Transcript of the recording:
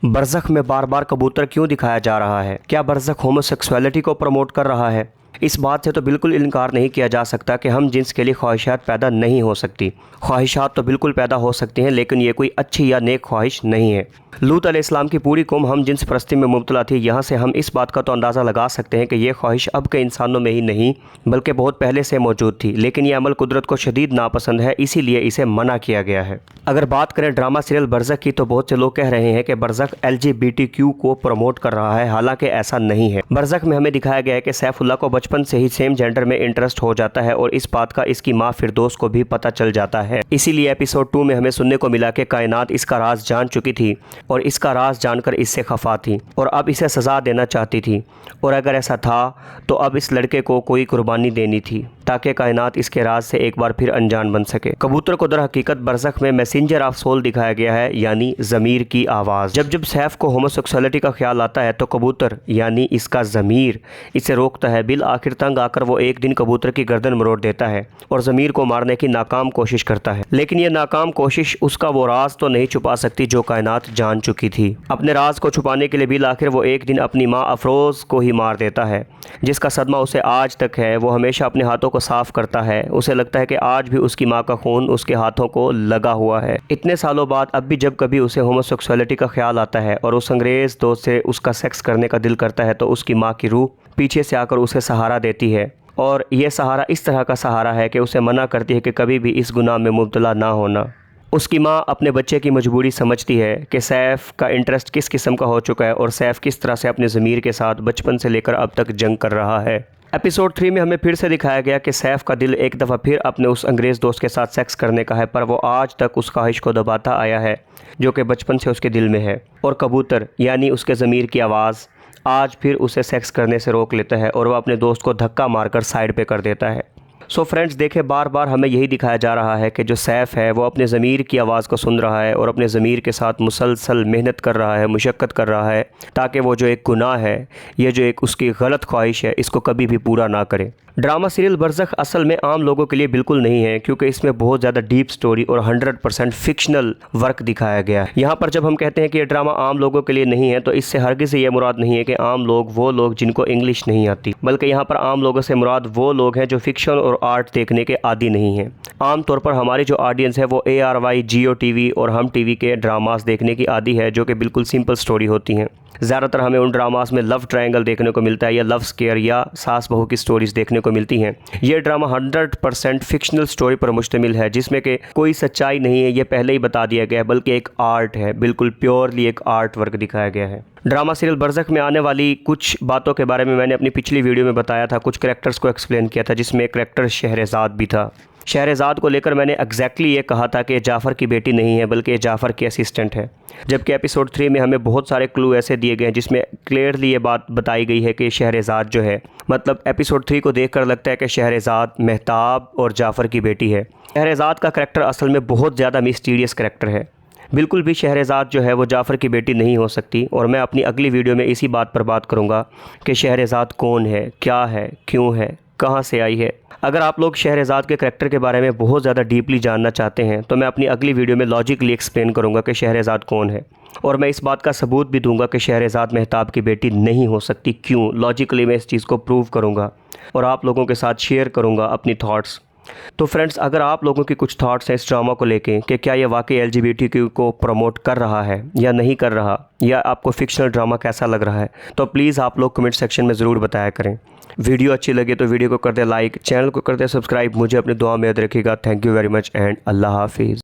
बरज़ख में बार बार कबूतर क्यों दिखाया जा रहा है? क्या बरज़ख होमोसेक्सुअलिटी को प्रमोट कर रहा है? इस बात से तो बिल्कुल इनकार नहीं किया जा सकता कि हम जिन्स के लिए ख्वाहिशात पैदा नहीं हो सकती। ख्वाहिशात तो बिल्कुल पैदा हो सकती हैं, लेकिन ये कोई अच्छी या नेक ख्वाहिश नहीं है। लूत अलैहिस्सलाम की पूरी कौम हम जिन्स परस्ती में मुब्तला थी। यहाँ से हम इस बात का तो अंदाज़ा लगा सकते हैं कि ये ख्वाहिश अब के इंसानों में ही नहीं बल्कि बहुत पहले से मौजूद थी, लेकिन यह अमल कुदरत को शदीद नापसंद है, इसीलिए इसे मना किया गया है। अगर बात करें ड्रामा सीरियल बरज़ख की, तो बहुत से लोग कह रहे हैं कि बरज़ख LGBTQ को प्रमोट कर रहा है, हालांकि ऐसा नहीं है। बरज़ख में हमें दिखाया गया है कि सैफुल्लाह को बचपन से ही सेम जेंडर में इंटरेस्ट हो जाता है और इस बात का इसकी माँ फिरदौस को भी पता चल जाता है। इसीलिए एपिसोड 2 में हमें सुनने को मिला कि कायनात इसका राज जान चुकी थी और इसका राज जानकर इससे खफा थी और अब इसे सज़ा देना चाहती थी, और अगर ऐसा था तो अब इस लड़के को कोई कुर्बानी देनी थी ताकि कायनात इसके राज से एक बार फिर अनजान बन सके। कबूतर को दर हकीकत बरज़ख में मैसेंजर ऑफ सोल दिखाया गया है, यानी ज़मीर की आवाज़। जब जब सैफ को होमोसेक्सुअलिटी का ख्याल आता है तो कबूतर यानी इसका ज़मीर इसे रोकता है। बिल आखिर तंग आकर वो एक दिन कबूतर की गर्दन मरोड़ देता है और ज़मीर को मारने की नाकाम कोशिश करता है, लेकिन ये नाकाम कोशिश उसका वो राज तो नहीं छुपा सकती जो कायनात जान चुकी थी। अपने राज को छुपाने के लिए बिल आखिर वो एक दिन अपनी माँ अफरोज़ को ही मार देता है, जिसका सदमा उसे आज तक है। वो हमेशा अपने हाथों को साफ करता है, उसे लगता है कि आज भी उसकी माँ का खून उसके हाथों को लगा हुआ है। इतने सालों बाद अब भी जब कभी उसे होमोसेक्सुअलिटी का ख्याल आता है और उस अंग्रेज़ दोस्त से उसका सेक्स करने का दिल करता है, तो उसकी माँ की रूह पीछे से आकर उसे सहारा देती है, और यह सहारा इस तरह का सहारा है कि उसे मना करती है कि कभी भी इस गुनाह में मुब्तला ना होना। उसकी माँ अपने बच्चे की मजबूरी समझती है कि सैफ का इंटरेस्ट किस किस्म का हो चुका है और सैफ किस तरह से अपने ज़मीर के साथ बचपन से लेकर अब तक जंग कर रहा है। एपिसोड 3 में हमें फिर से दिखाया गया कि सैफ का दिल एक दफ़ा फिर अपने उस अंग्रेज़ दोस्त के साथ सेक्स करने का है, पर वो आज तक उस ख्वाहिश को दबाता आया है जो कि बचपन से उसके दिल में है, और कबूतर यानी उसके ज़मीर की आवाज़ आज फिर उसे सेक्स करने से रोक लेता है और वह अपने दोस्त को धक्का मारकर साइड पे कर देता है। सो फ्रेंड्स, देखें, बार बार हमें यही दिखाया जा रहा है कि जो सैफ है वो अपने ज़मीर की आवाज़ को सुन रहा है और अपने ज़मीर के साथ मुसलसल मेहनत कर रहा है, मुशक्क़त कर रहा है, ताकि वो जो एक गुनाह है, ये जो एक उसकी गलत ख्वाहिश है, इसको कभी भी पूरा ना करे। ड्रामा सीरियल बरज़ख असल में आम लोगों के लिए बिल्कुल नहीं है, क्योंकि इसमें बहुत ज़्यादा डीप स्टोरी और 100% फिक्शनल वर्क दिखाया गया है। यहाँ पर जब हम कहते हैं कि ये ड्रामा आम लोगों के लिए नहीं है, तो इससे हरगिज़ ये मुराद नहीं है कि आम लोग वो लोग जिनको इंग्लिश नहीं आती, बल्कि यहाँ पर आम लोगों से मुराद वो लोग हैं जो फिक्शन और आर्ट देखने के आदी नहीं हैं। आम तौर पर हमारी जो ऑडियंस है वो ARY, Jio TV और हम TV के ड्रामास देखने की आदी है, जो कि बिल्कुल सिंपल स्टोरी होती हैं। ज़्यादातर हमें उन ड्रामास में लव ट्रायंगल देखने को मिलता है या लव स्केयर या सास बहू की स्टोरीज़ देखने को मिलती हैं। ये ड्रामा 100% फिक्शनल स्टोरी पर मुश्तमिल है, जिसमें कि कोई सच्चाई नहीं है, ये पहले ही बता दिया गया है, बल्कि एक आर्ट है, बिल्कुल प्योरली एक आर्ट वर्क दिखाया गया है। ड्रामा सीरियल बरज़ख में आने वाली कुछ बातों के बारे में मैंने अपनी पिछली वीडियो में बताया था, कुछ करैक्टर्स को एक्सप्लेन किया था, जिसमें एक करैक्टर शहरज़ाद भी था। शहरज़ाद को लेकर मैंने एग्जैक्टली ये कहा था कि जाफ़र की बेटी नहीं है, बल्कि जाफ़र की असिस्टेंट है, जबकि एपिसोड 3 में हमें बहुत सारे क्लू ऐसे दिए गए हैं जिसमें क्लियरली ये बात बताई गई है कि शहरज़ाद जो है, मतलब एपिसोड 3 को देखकर लगता है कि शहरज़ाद मेहताब और जाफ़र की बेटी है। शहरज़ाद का करैक्टर असल में बहुत ज़्यादा मिस्टीरियस करैक्टर है। बिल्कुल भी शहरज़ाद जो है वो जाफ़र की बेटी नहीं हो सकती, और मैं अपनी अगली वीडियो में इसी बात पर बात करूँगा कि शहरज़ाद कौन है, क्या है, क्यों है, कहाँ से आई है। अगर आप लोग शहरज़ाद के करैक्टर के बारे में बहुत ज़्यादा डीपली जानना चाहते हैं, तो मैं अपनी अगली वीडियो में लॉजिकली एक्सप्लेन करूँगा कि शहरज़ाद कौन है, और मैं इस बात का सबूत भी दूंगा कि शहरज़ाद मेहताब की बेटी नहीं हो सकती। क्यों? लॉजिकली मैं इस चीज़ को प्रूव करूँगा और आप लोगों के साथ शेयर करूँगा अपनी थॉट्स। तो फ्रेंड्स, अगर आप लोगों की कुछ थॉट्स हैं इस ड्रामा को लेके कि क्या ये वाकई LGBTQ को प्रमोट कर रहा है या नहीं कर रहा, या आपको फिक्शनल ड्रामा कैसा लग रहा है, तो प्लीज़ आप लोग कमेंट सेक्शन में ज़रूर बताया करें। वीडियो अच्छी लगे तो वीडियो को कर दे लाइक, चैनल को कर दे सब्सक्राइब। मुझे अपनी दुआ में याद रखिएगा। Thank you very much and अल्लाह हाफिज़।